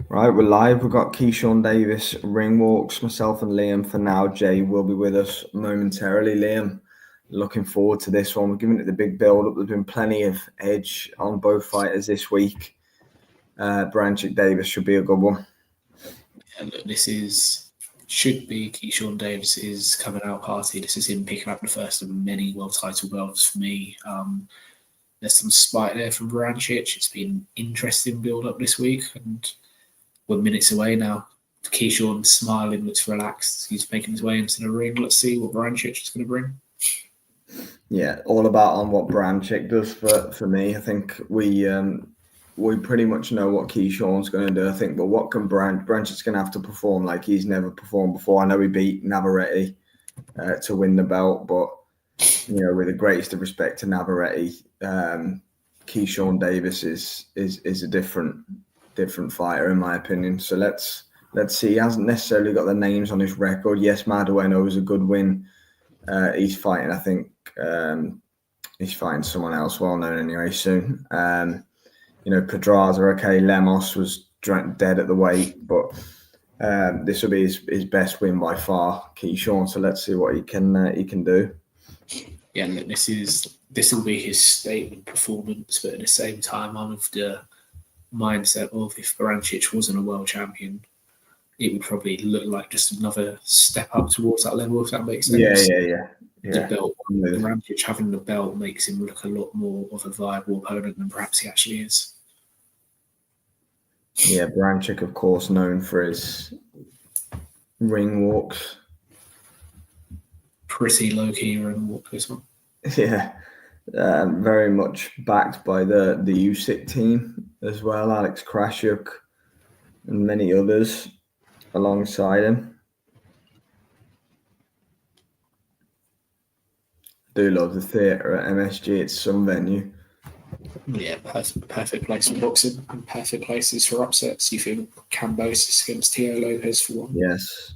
Right, we're live. We've got Keyshawn Davis, ring walks, myself and Liam for now. Jay will be with us momentarily. Liam, looking forward to this one. We're giving it the big build-up. There's been plenty of edge on both fighters this week. Berinchyk Davis should be a good one. And look, should be Keyshawn Davis's coming out party. This is him picking up the first of many world title belts for me. There's some spite there from Berinchyk. It's been an interesting build-up this week, and we're minutes away now. Keyshawn smiling, looks relaxed. He's making his way into the ring. Let's see what Berinchyk is going to bring. Yeah, all about on what Berinchyk does for me. I think we pretty much know what Keyshawn's going to do. I think, but what can Berinchy's going to have to perform like he's never performed before? I know he beat Navarrete to win the belt, but with the greatest of respect to Navarrete, Keyshawn Davis is a different fighter in my opinion. So let's see. He hasn't necessarily got the names on his record. Yes, Madaweno was a good win. He's fighting, I think he's fighting someone else well known anyway soon. Pedraza, okay, Lemos was dead at the weight, but this will be his best win by far, Keyshawn. So let's see what he can do. Yeah, look, this will be his statement performance, but at the same time, I'm of the mindset of if Berinchyk wasn't a world champion, it would probably look like just another step up towards that level, if that makes sense. Yeah. The belt, Berinchyk having the belt makes him look a lot more of a viable opponent than perhaps he actually is. Yeah, Berinchyk, of course, known for his ring walks. Pretty low-key ring walk, this one. Yeah, very much backed by the Usyk team as well, Alex Krashuk and many others alongside him. Do love the theatre at MSG. It's some venue. Yeah, perfect place for boxing and perfect places for upsets. You think Cambosis against Tio Lopez for one? Yes.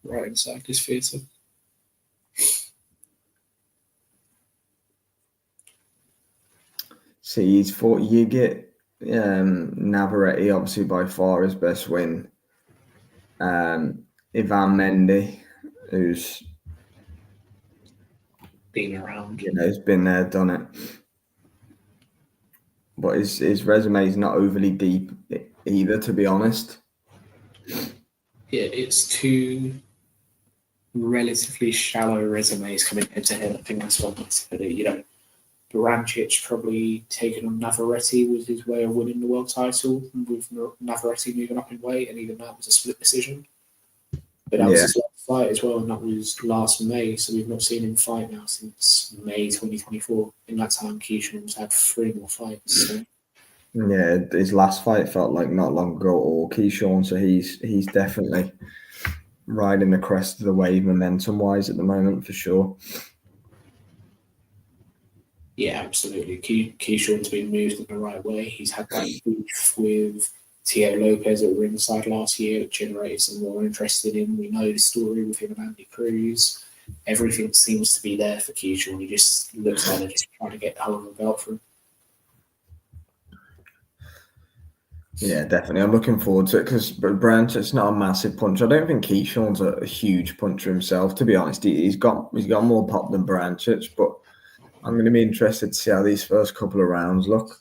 Right inside this theatre. See, you get Navarrete obviously by far his best win. Ivan Mendy, who's been around, he's been there, done it. But his resume is not overly deep either, to be honest. Yeah, it's two relatively shallow resumes coming head to head. I think that's what makes it. Berinchyk probably taking on Navarrete was his way of winning the world title, with Navarrete moving up in weight, and even that was a split decision. But that was his last fight as well, and that was last May, so we've not seen him fight now since May 2024. In that time, Keyshawn's had 3 more fights. So. Yeah, his last fight felt like not long ago at all, Keyshawn, so he's definitely riding the crest of the wave momentum-wise at the moment, for sure. Yeah, absolutely. Keyshawn's been moved in the right way. He's had that beef with Tio Lopez at ringside last year that generated some more interest in him. We know the story with him and Andy Cruz. Everything seems to be there for Keyshawn. He just looks like they're just trying to get hold of the belt for him. Yeah, definitely. I'm looking forward to it because Berinchy's not a massive puncher. I don't think Keyshawn's a huge puncher himself, to be honest. He's got more pop than Berinchyk, but I'm going to be interested to see how these first couple of rounds look.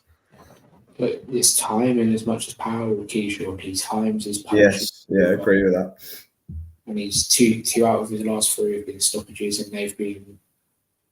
But it's timing as much as power with Keyshawn. He times his punches. Yes, yeah, I agree with that. And he's two out of his last 3 have been stoppages, and they've been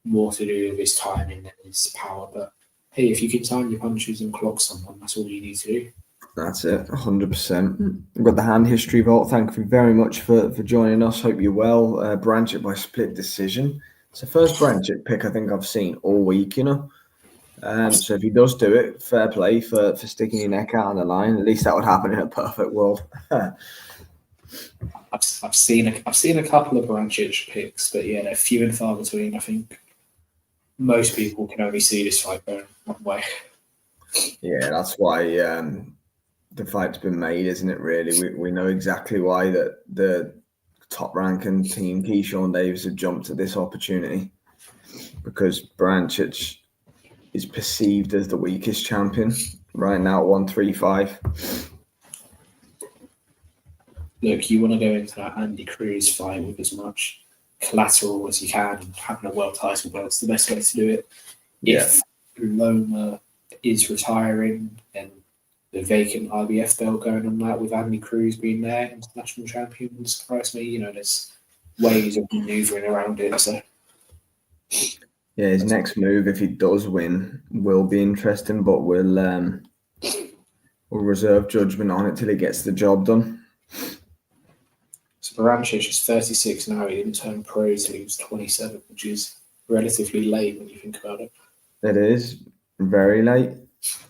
more to do with his timing than his power. But hey, if you can time your punches and clock someone, that's all you need to do. That's it, 100%. We've got the hand history vault. Thank you very much for joining us. Hope you're well. Berinchyk by split decision. It's the first Berinchyk pick I think I've seen all week, So if he does do it, fair play for sticking your neck out on the line. At least that would happen in a perfect world. I've seen a couple of Berinchyk picks, but yeah, they're few and far between. I think most people can only see this fight going one way. Yeah, that's why the fight's been made, isn't it? Really, we know exactly why that the top-ranking team, Keyshawn Davis, have jumped at this opportunity because Berinchyk is perceived as the weakest champion right now at 135. look, you want to go into that Andy Cruz fight with as much collateral as you can, and having a world title belt's the best way to do it. Yeah. If Loma is retiring, then the vacant IBF belt going on that with Andy Cruz being there, international champion, wouldn't surprise me. You know, there's ways of maneuvering around it. So yeah, his next move, if he does win, will be interesting, but we'll reserve judgment on it till he gets the job done. So Berinchyk is 36 now. He didn't turn pro till he was 27, which is relatively late when you think about it. It is very late.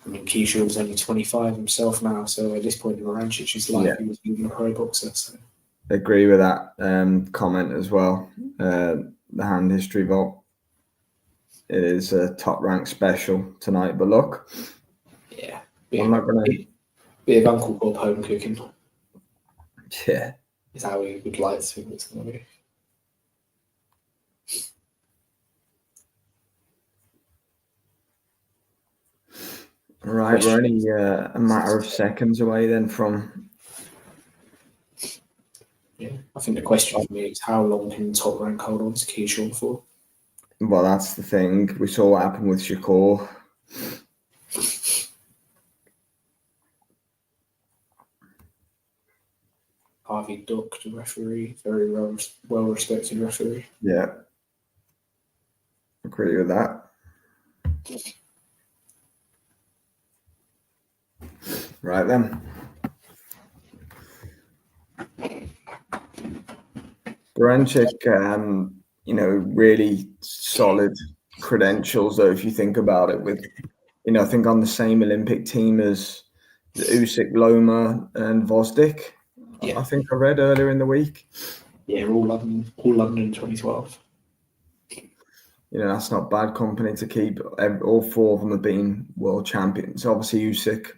I mean, Keyshawn's only 25 himself now, so at this point in Berinchy's life, he was even a pro boxer. So. Agree with that comment as well. The hand history vault. It is a top rank special tonight, but look. Yeah. I'm not going to. Bit of Uncle Bob home cooking. Yeah. Is how we would like to think it's going to be. Right, we're only a matter of seconds away then from. Yeah, I think the question for me is how long can top rank hold on to Keyshawn for? Well, that's the thing. We saw what happened with Shakur. Harvey Duck, the referee, very well respected referee. Yeah. Agree with that. Right then. Berinchyk, really solid credentials, though, if you think about it, with, I think on the same Olympic team as Usyk, Loma, and Vosdik. Yeah. I think I read earlier in the week. Yeah, all London in 2012. That's not bad company to keep. All four of them have been world champions. Obviously, Usyk,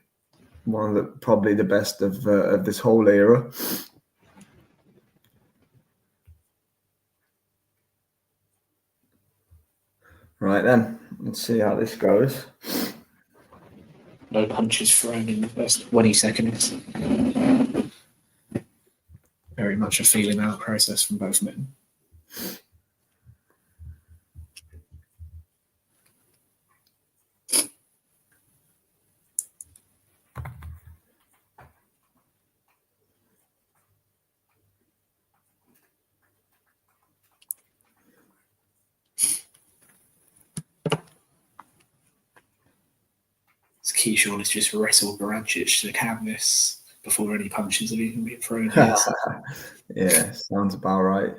one of probably the best of this whole era. Right then, let's see how this goes. No punches thrown in the first 20 seconds. Very much a feeling out process from both men. Keyshawn has just wrestled Berinchyk to the canvas before any punches have even been thrown. Yeah, sounds about right.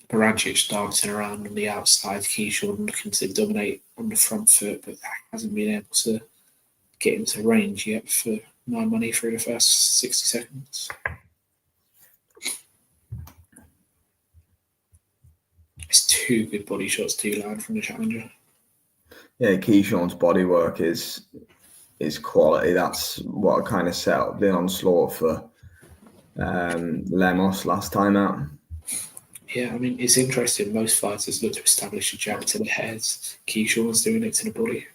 Berinchyk dancing around on the outside, Keyshawn looking to dominate on the front foot, but hasn't been able to get into range yet for my money through the first 60 seconds. It's two good body shots to land from the challenger. Yeah, Keyshawn's body work is quality. That's what kind of set up the onslaught for Lemos last time out. Yeah, I mean, it's interesting. Most fighters look to establish a jab to the head. Keyshawn's doing it to the body.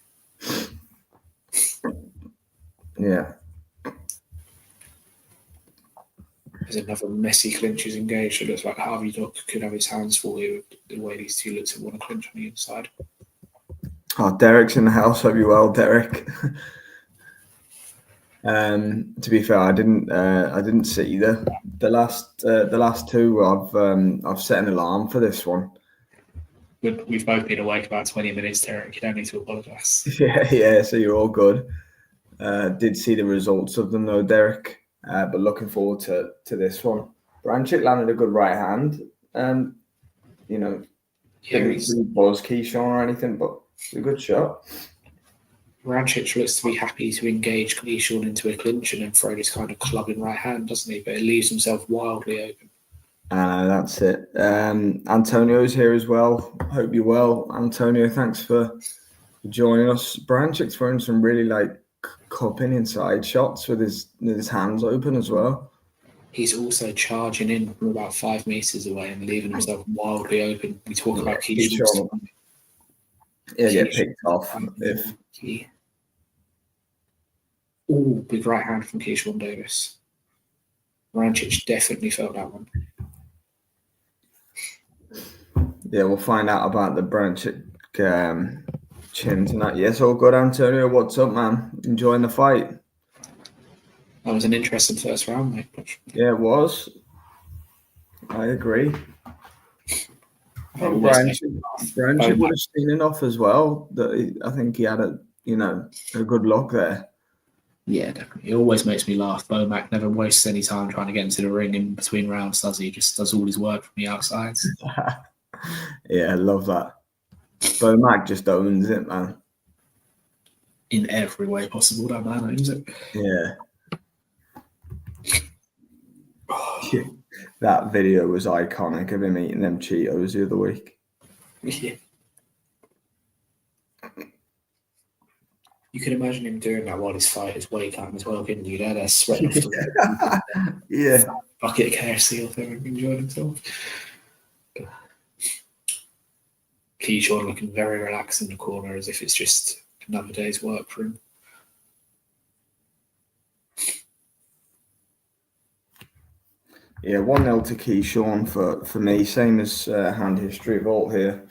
Yeah. There's another messy clinches engaged. It looks like Harvey Duck could have his hands full here with the way these two look to want to clinch on the inside. Oh, Derek's in the house. Hope you're well, Derek. To be fair, I didn't see the last two. I've set an alarm for this one. We've both been awake about 20 minutes, Derek. You don't need to apologise. Yeah. So you're all good. Did see the results of them though, Derek. But looking forward to this one. Berinchyk landed a good right hand. Didn't buzz Keyshawn or anything, but it's a good shot. Berinchyk looks to be happy to engage Keyshawn into a clinch and then throw this kind of clubbing right hand, doesn't he? But it leaves himself wildly open. That's it. Antonio's here as well. Hope you're well, Antonio. Thanks for joining us. Berinchyk throwing some really cupping inside shots with his hands open as well. He's also charging in from about 5 meters away and leaving himself wildly open. We talk about Keyshawn. He'll get picked off if. Ooh, big right hand from Keyshawn Davis. Berinchyk definitely felt that one. Yeah, we'll find out about the Berinchyk chin tonight. Yes, all good, Antonio. What's up, man? Enjoying the fight? That was an interesting first round, mate. Yeah, it was. I agree. I think Berinchyk would have seen enough as well. I think he had a good look there. Yeah, definitely. It always makes me laugh. Bomac never wastes any time trying to get into the ring in between rounds, does he? He just does all his work from the outside. Yeah, I love that. Bomac just owns it, man. In every way possible, that man owns it. Yeah. That video was iconic of him eating them Cheetos the other week. Yeah. You can imagine him doing that while his fight is weight cutting as well, couldn't you? They're sweating off the yeah. bucket of KFC or something, enjoying himself. Keyshawn looking very relaxed in the corner as if it's just another day's work for him. Yeah, 1-0 to Keyshawn for me, same as hand history vault here.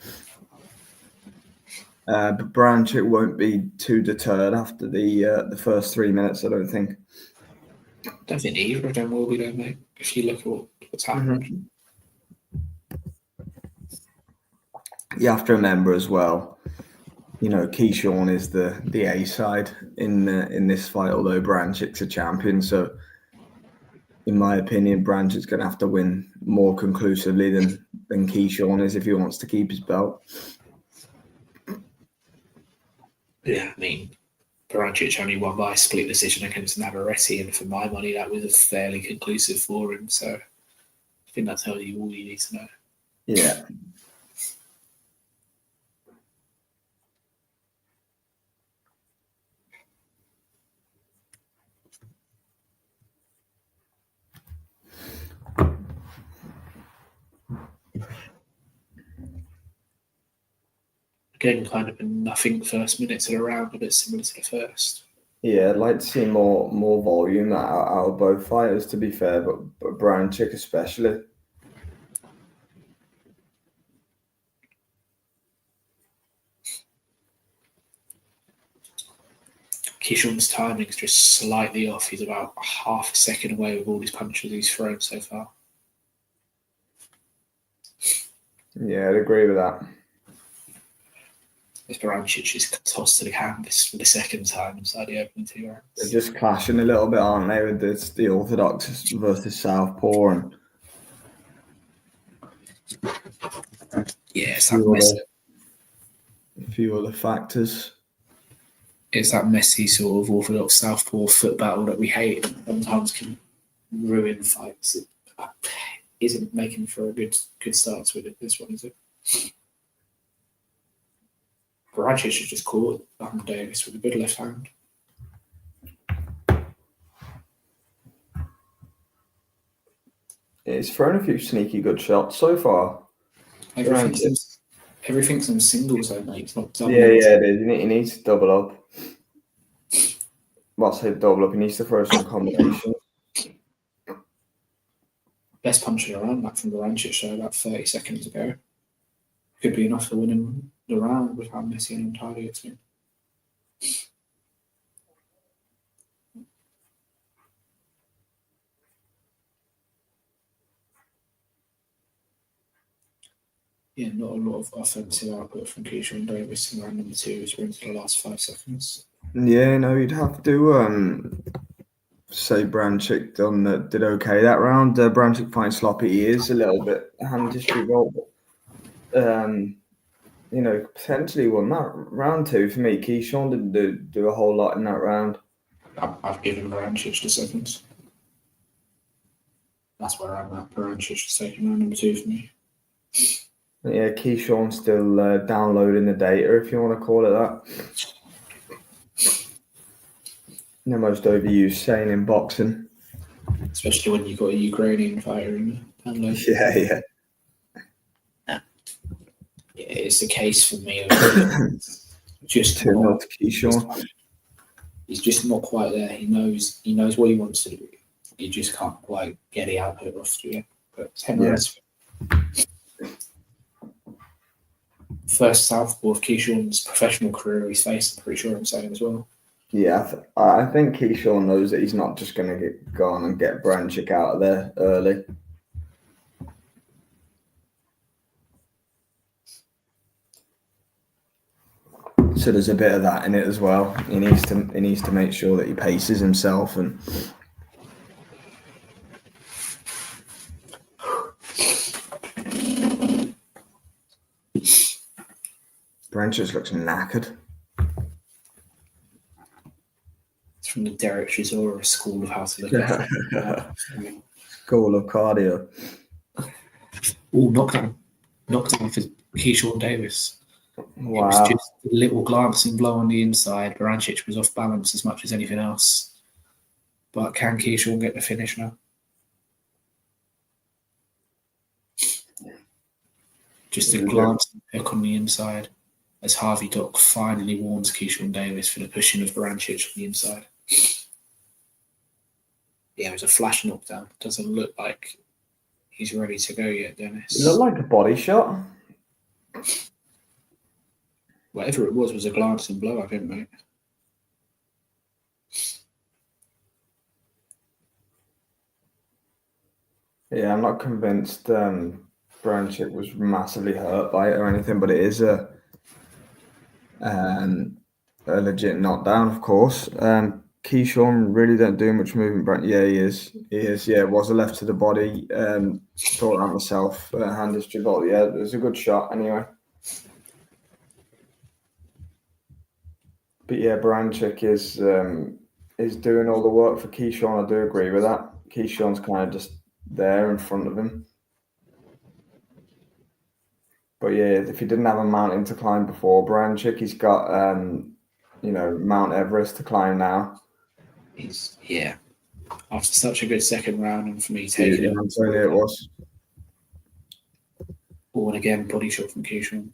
But Berinchyk won't be too deterred after the first 3 minutes, I don't think. I don't think either of them will be there, mate. If you look at what's happened. Mm-hmm. You have to remember as well, Keyshawn is the A side in this fight, although Berinchyks a champion. So, in my opinion, Berinchyks going to have to win more conclusively than Keyshawn is if he wants to keep his belt. Yeah, I mean, Berinchyk only won by a split decision against Navarrete, and for my money, that was a fairly conclusive for him. So, I think that tells you all you need to know. Yeah. Again, kind of a nothing first minutes of the round, a bit similar to the first. Yeah, I'd like to see more volume out of both fighters, to be fair, but Berinchyk especially. Keyshawn's timing's just slightly off. He's about half a second away with all his punches he's thrown so far. Yeah, I'd agree with that. As Berinchyk is tossed to the canvas for the second time inside the opening 2 rounds. They're just clashing a little bit, aren't they, with the Orthodox versus Southpaw and it's that a few other factors. It's that messy sort of Orthodox Southpaw foot battle that we hate and sometimes can ruin fights. It isn't making for a good start with it, this one, is it? Berinchyk should just caught Davis with a good left hand. He's thrown a few sneaky good shots so far. Everything's in singles, though, mate. It's not double. Yeah, it is. He needs to double up. Well, I say double up. He needs to throw some combinations. Best punch of the round, back from Berinchyk show about 30 seconds ago. Could be enough to win him the round with how messy and untidy it's been. Yeah, not a lot of offensive output from Keyshawn Davis in round number 2 as we're into the last 5 seconds. Yeah, no, you'd have to say Berinchyk did okay that round. Berinchyk fighting sloppy. He is a little bit hand history roll, but potentially won that round 2 for me. Keyshawn didn't do a whole lot in that round. I've given Berinchyk the seconds. That's where I'm at. Berinchyk is taking round number 2 for me. Yeah, Keyshawn's still downloading the data, if you want to call it that. The most overused saying in boxing. Especially when you've got a Ukrainian fighter in the download. Yeah. Yeah, it's the case for me. Just 2-0 to Keyshawn. He's just not quite there. He knows what he wants to do. you just can't quite get the output off you. But 10 rounds. First southpaw of Keyshawn's professional career he's faced, I'm pretty sure I'm saying as well. Yeah, I think Keyshawn knows that he's not just going to go on and get Berinchyk out of there early. So there's a bit of that in it as well. He needs to make sure that he paces himself and. Berinchyk looks knackered. It's from the Derek Chisora School of How to Look at it. School of Cardio. Oh, knockdown for Keyshawn Davis. Wow. It was just a little glancing blow on the inside. Berinchyk was off balance as much as anything else. But can Keyshawn get the finish now? Just a glancing hook on the inside as Harvey Dock finally warns Keyshawn Davis for the pushing of Berinchyk on the inside. Yeah, it was a flash knockdown. Doesn't look like he's ready to go yet, Dennis. It looked like a body shot. Whatever it was a glancing blow, I think, mate. Yeah, I'm not convinced Berinchyk was massively hurt by it or anything, but it is a legit knockdown, of course. Keyshawn really don't do much movement. Yeah, he is. Yeah, it was a left to the body. Thought that myself. Hand distribute. Yeah, it was a good shot anyway. But yeah, Berinchyk is doing all the work for Keyshawn. I do agree with that. Keyshawn's kind of just there in front of him. But yeah, if he didn't have a mountain to climb before Berinchyk, he's got Mount Everest to climb now. After such a good second round, and for me taking it. It was. Oh, and again, body shot from Keyshawn.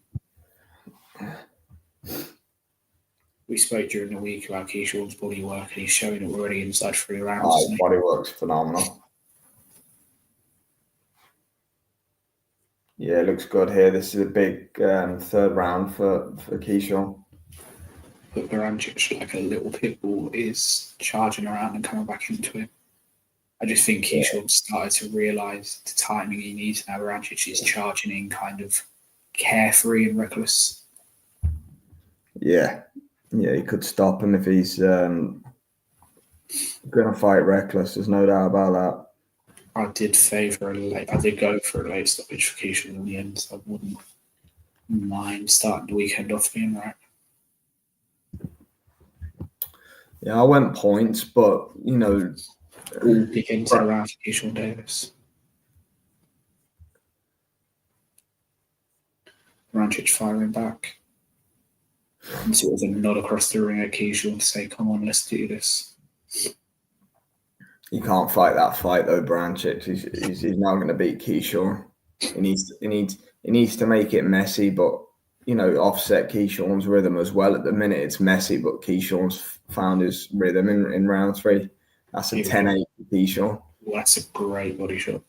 We spoke during the week about Keyshawn's body work, and he's showing it already inside 3 rounds. His body work's phenomenal. Yeah, it looks good here. This is a big third round for Keyshawn. But Berinchyk, like a little pit bull, is charging around and coming back into it. I just think Keyshawn started to realise the timing he needs now. Berinchyk is charging in kind of carefree and reckless. Yeah, he could stop him if he's going to fight reckless. There's no doubt about that. I did go for a late stoppage for Keyshawn in the end, so I wouldn't mind starting the weekend off being right. Yeah, I went points, but all pick into around for Keyshawn Davis. Berinchyk firing back. And sort of a nod across the ring at Keyshawn to say, "Come on, let's do this." You can't fight that fight though, Berinchyk. He's not going to beat Keyshawn. He needs to make it messy, but offset Keyshawn's rhythm as well. At the minute, it's messy, but Keyshawn's found his rhythm in round 3. That's a 10-8 for Keyshawn. Well, that's a great body shot.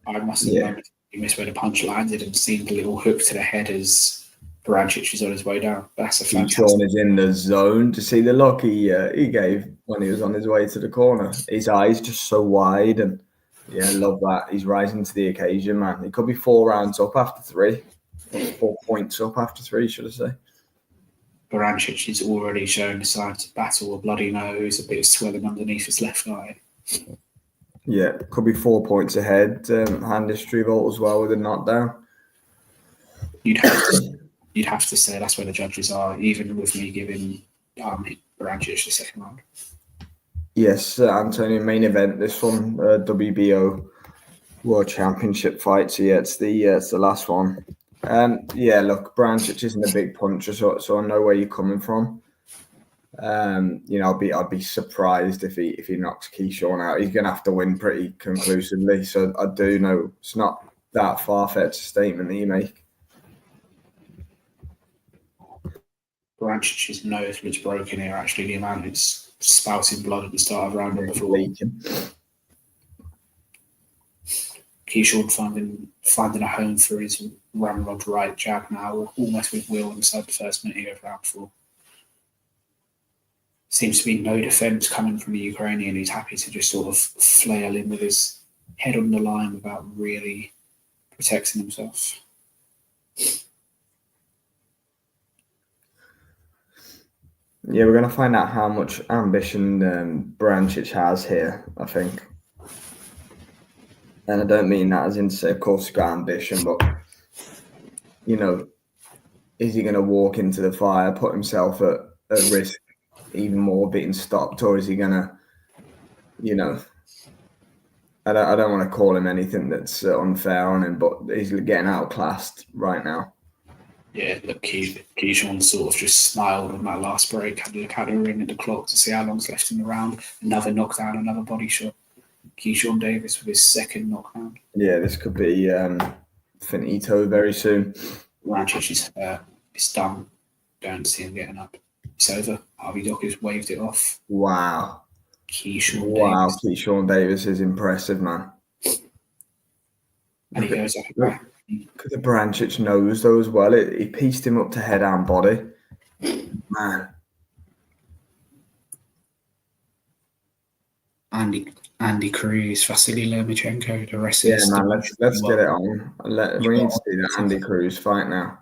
I must have known he missed where the punch landed and seen the little hook to the head as Berinchyk is on his way down. That's a fantastic. Keyshawn is in the zone. To see the look he gave when he was on his way to the corner. His eyes just so wide, and I love that. He's rising to the occasion, man. He could be 4 rounds up after 3. 4 points up after 3, should I say. Berinchyk is already showing the signs of battle, a bloody nose, a bit of swelling underneath his left eye. Yeah, could be 4 points ahead. Hand history vault as well with a knockdown. You'd have to say that's where the judges are, even with me giving Berinchyk the second round. Yes, Antonio, main event. This one, WBO World Championship fight. So it's the last one. Look, Berinchyk isn't a big puncher, so I know where you're coming from. I'd be surprised if he knocks Keyshawn out. He's going to have to win pretty conclusively. So I do know it's not that far-fetched a statement that you make. Berinchyk nose was broken here. Actually, the amount it's spouting blood at the start of round number 4. Leaking. Keyshawn finding a home for his ramrod right jab now, almost with will inside the first minute of round 4. Seems to be no defence coming from the Ukrainian. He's happy to just sort of flail in with his head on the line without really protecting himself. Yeah, we're going to find out how much ambition Berinchyk has here, I think. And I don't mean that as in to say, of course, he's got ambition, but, you know, is he going to walk into the fire, put himself at risk even more being stopped, or is he going to, you know, I don't want to call him anything that's unfair on him, but he's getting outclassed right now. Yeah, look, Keyshawn sort of just smiled on that last break, had a look at the ring at the clock to see how long's left in the round. Another knockdown, another body shot. Keyshawn Davis with his second knockdown. Yeah, this could be finito very soon. Berinchyk is hurt. It's done. Don't see him getting up. It's over. Harvey Dock has waved it off. Wow. Keyshawn Davis. Keyshawn Davis is impressive, man. And he goes up and back. Look at the Berinchyk nose, though, as well. He pieced him up to head and body. Man. Andy Cruz, Vasily Lomachenko, the rest is... Yeah, man, let's get it on. We need to see that Andy Cruz fight now.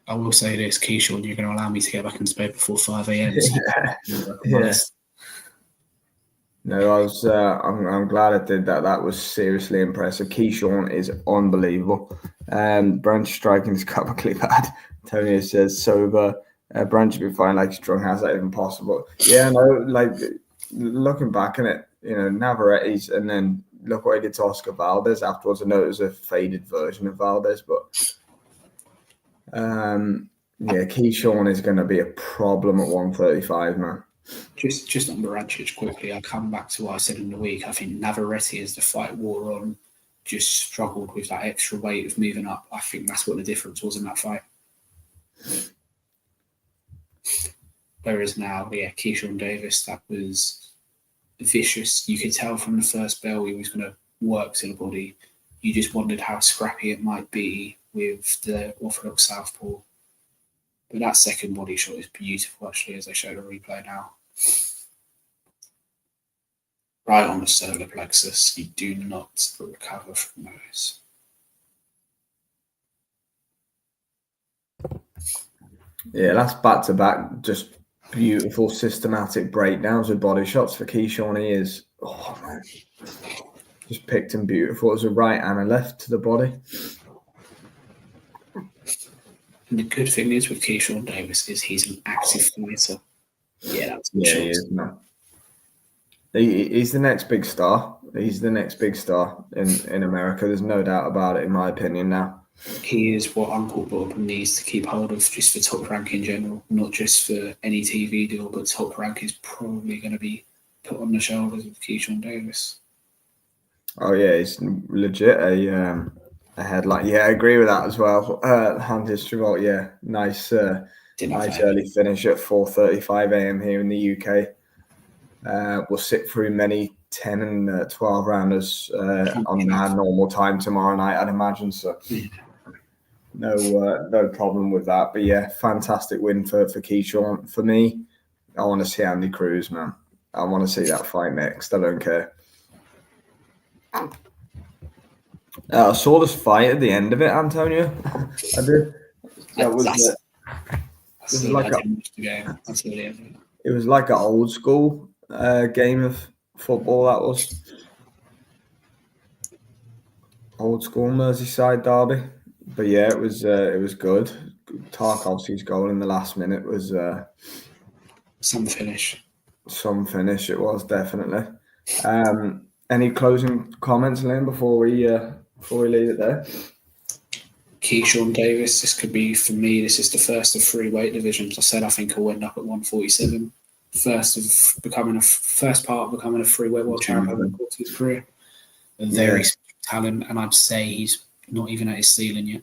I will say this, Keyshawn, you're going to allow me to get back into bed before 5 a.m. Yeah. No, I'm glad I did that. That was seriously impressive. Keyshawn is unbelievable. Berinchyk striking is comically bad. Tony says sober. Berinchyk been fighting like he's drunk. How's that even possible? Yeah, no, like looking back on it, you know, Navarrete's, and then look what he did to Oscar Valdez afterwards. I know it was a faded version of Valdez, but yeah, Keyshawn is going to be a problem at 135, man. Just on Berinchyk quickly, I'll come back to what I said in the week. I think Navarrete, as the fight wore on, just struggled with that extra weight of moving up. I think that's what the difference was in that fight. Whereas now, yeah, Keyshawn Davis, that was vicious. You could tell from the first bell he was going to work to the body. You just wondered how scrappy it might be with the orthodox southpaw. But that second body shot is beautiful, actually, as they show the replay now. Right on the solar plexus. You do not recover from those. Yeah, that's back-to-back, just beautiful, systematic breakdowns with body shots for Keyshawn. He is, oh man, just picked him beautiful. It was a right and a left to the body. And the good thing is with Keyshawn Davis is he's an active fighter. Yeah, that's he is, man. He's the next big star. He's the next big star in America. There's no doubt about it, in my opinion now. He is what Uncle Bob needs to keep hold of just for Top Rank in general, not just for any TV deal, but Top Rank is probably going to be put on the shoulders of Keyshawn Davis. Oh, yeah, he's legit a headline. Yeah, I agree with that as well. Hand history vault, yeah. Nice early finish at 4:35 a.m. here in the UK. We'll sit through many 10 and 12 rounders on our normal time tomorrow night, I'd imagine. So no problem with that. But yeah, fantastic win for Keyshawn. For me, I want to see Andy Cruz, man. I want to see that fight next. I don't care. I saw this fight at the end of it, Antonio. I did. That was like it was like an old school game of football. That was old school Merseyside derby. But yeah, it was good. Tarkovsky's goal in the last minute was some finish. Some finish. It was definitely. Any closing comments, Liam, before we leave it there? Keyshawn Davis, this could be, for me, this is the first of 3 weight divisions. I said I think he'll end up at 147. First part of becoming a 3-weight world champion in the course of his career. A very talent, and I'd say he's not even at his ceiling yet.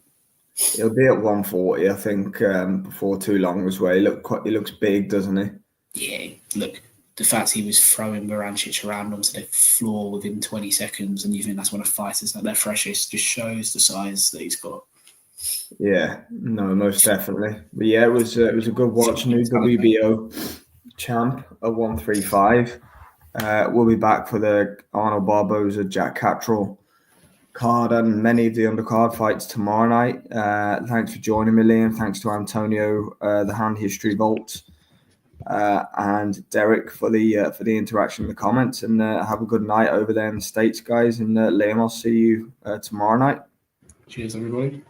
He'll be at 140, I think, before too long as well. He looks big, doesn't he? Yeah, look, the fact he was throwing Berinchyk around onto the floor within 20 seconds, and you think that's when a fighter's at their freshest, just shows the size that he's got. Yeah, no, most definitely. But yeah, it was a good watch. New WBO champ at 135. We'll be back for the Arnold Barboza, Jack Cattrall card and many of the undercard fights tomorrow night. Thanks for joining me, Liam. Thanks to Antonio, the Hand History Vault, and Derek for the interaction in the comments. And have a good night over there in the States, guys. And Liam, I'll see you tomorrow night. Cheers, everybody.